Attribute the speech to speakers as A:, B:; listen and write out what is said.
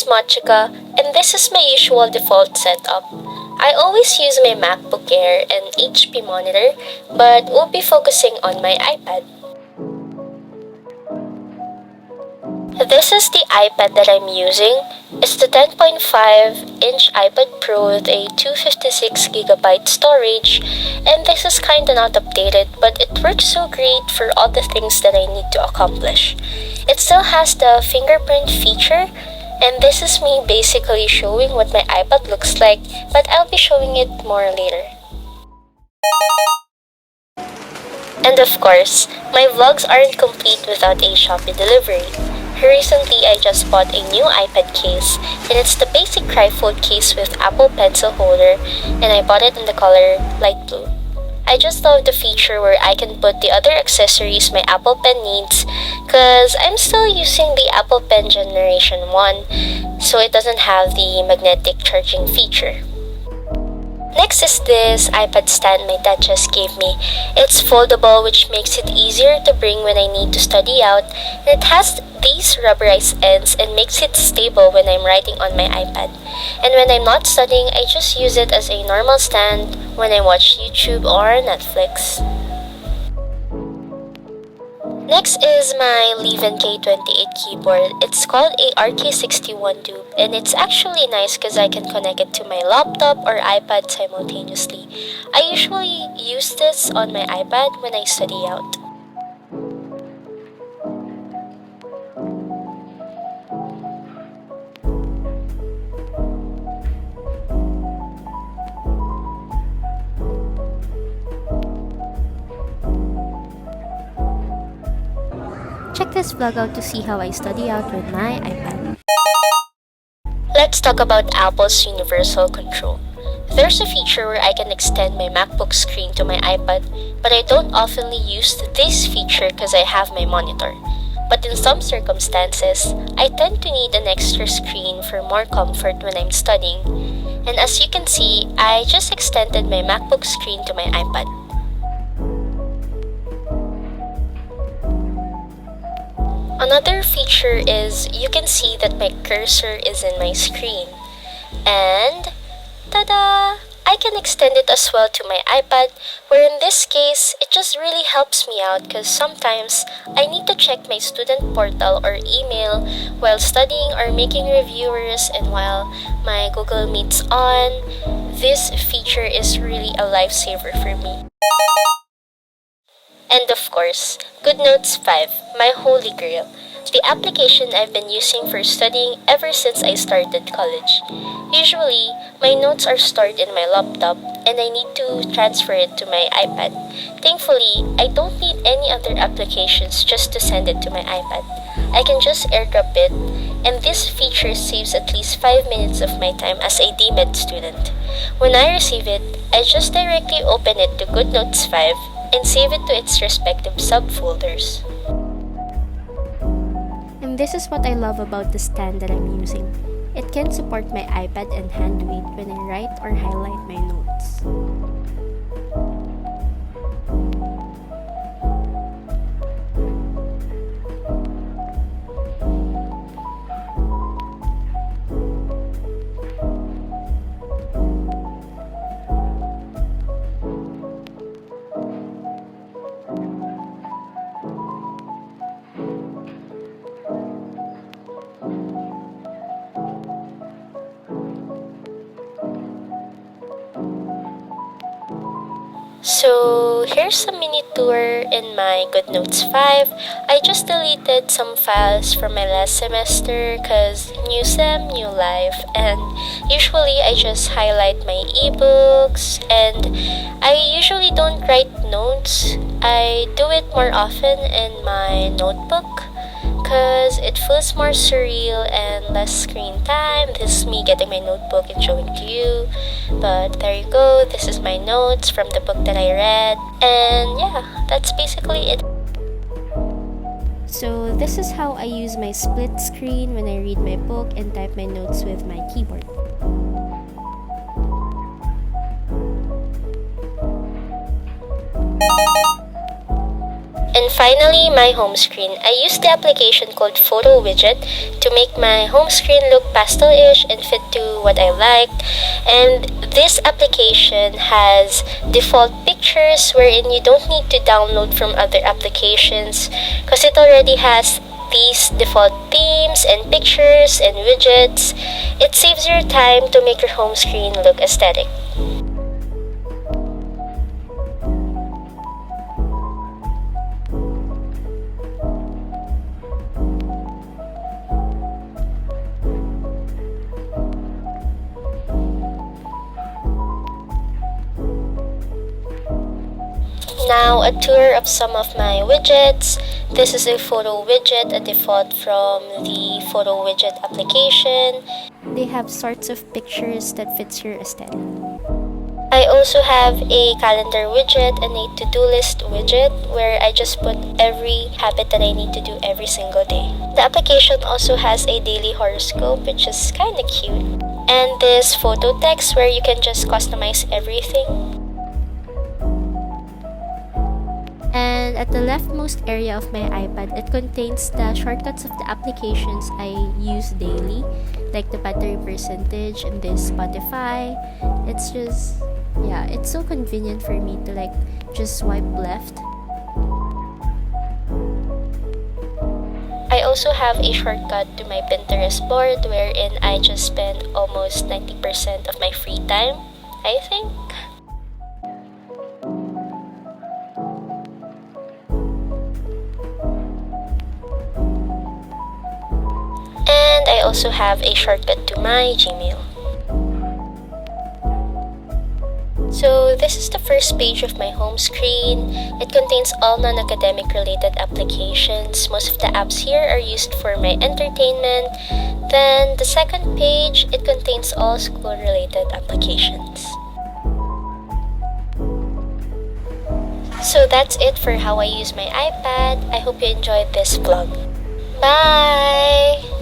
A: Mochika, and this is my usual default setup. I always use my MacBook Air and HP monitor, but we'll be focusing on my iPad. This is the iPad that I'm using. It's the 10.5-inch iPad Pro with a 256GB storage, and this is kinda not updated, but it works so great for all the things that I need to accomplish. It still has the fingerprint feature, and this is me basically showing what my iPad looks like, but I'll be showing it more later. And of course, my vlogs aren't complete without a Shopee delivery. Recently, I just bought a new iPad case, and it's the basic trifold case with Apple Pencil holder, and I bought it in the color light blue. I just love the feature where I can put the other accessories my Apple Pen needs, cause I'm still using the Apple Pen Generation 1, so it doesn't have the magnetic charging feature. Next is this iPad stand my dad just gave me. It's foldable, which makes it easier to bring when I need to study out, and it has these rubberized ends and makes it stable when I'm writing on my iPad. And when I'm not studying, I just use it as a normal stand when I watch YouTube or Netflix. Next is my Leaven K28 keyboard. It's called a RK61 dupe, and it's actually nice because I can connect it to my laptop or iPad simultaneously. I usually use this on my iPad when I study out.
B: Check this vlog out to see how I study out with my iPad.
A: Let's talk about Apple's Universal Control. There's a feature where I can extend my MacBook screen to my iPad, but I don't often use this feature because I have my monitor. But in some circumstances, I tend to need an extra screen for more comfort when I'm studying. And as you can see, I just extended my MacBook screen to my iPad. Another feature is you can see that my cursor is in my screen. And tada! I can extend it as well to my iPad, where in this case, it just really helps me out because sometimes I need to check my student portal or email while studying or making reviewers, and while my Google Meet's on. This feature is really a lifesaver for me. And of course, Goodnotes 5, my holy grail, the application I've been using for studying ever since I started college. Usually, my notes are stored in my laptop and I need to transfer it to my iPad. Thankfully, I don't need any other applications just to send it to my iPad. I can just airdrop it, and this feature saves at least 5 minutes of my time as a DMed student. When I receive it, I just directly open it to Goodnotes 5 and save it to its respective subfolders.
B: And this is what I love about the stand that I'm using. It can support my iPad and hand weight when I write or highlight my notes.
A: So here's a mini tour in my Goodnotes 5. I just deleted some files from my last semester because new sem, new life, and usually I just highlight my ebooks, and I usually don't write notes. I do it more often in my notebook because it feels more surreal and less screen time. This is me getting my notebook and showing to you. But there you go, this is my notes from the book that I read. And yeah, that's basically it.
B: So this is how I use my split screen when I read my book and type my notes with my keyboard.
A: And finally, my home screen. I use the application called Photowidget to make my home screen look pastel-ish and fit to what I like. And this application has default pictures wherein you don't need to download from other applications because it already has these default themes and pictures and widgets. It saves your time to make your home screen look aesthetic. Now, a tour of some of my widgets. This is a photo widget, a default from the Photowidget application.
B: They have sorts of pictures that fits your aesthetic.
A: I also have a calendar widget and a to-do list widget where I just put every habit that I need to do every single day. The application also has a daily horoscope, which is kinda cute. And this photo text where you can just customize everything.
B: And at the leftmost area of my iPad, it contains the shortcuts of the applications I use daily, like the battery percentage and this Spotify. It's just, yeah, it's so convenient for me to like just swipe left.
A: I also have a shortcut to my Pinterest board wherein I just spend almost 90% of my free time, I think. And I also have a shortcut to my Gmail. So this is the first page of my home screen. It contains all non-academic related applications. Most of the apps here are used for my entertainment. Then the second page, it contains all school related applications. So that's it for how I use my iPad. I hope you enjoyed this vlog. Bye!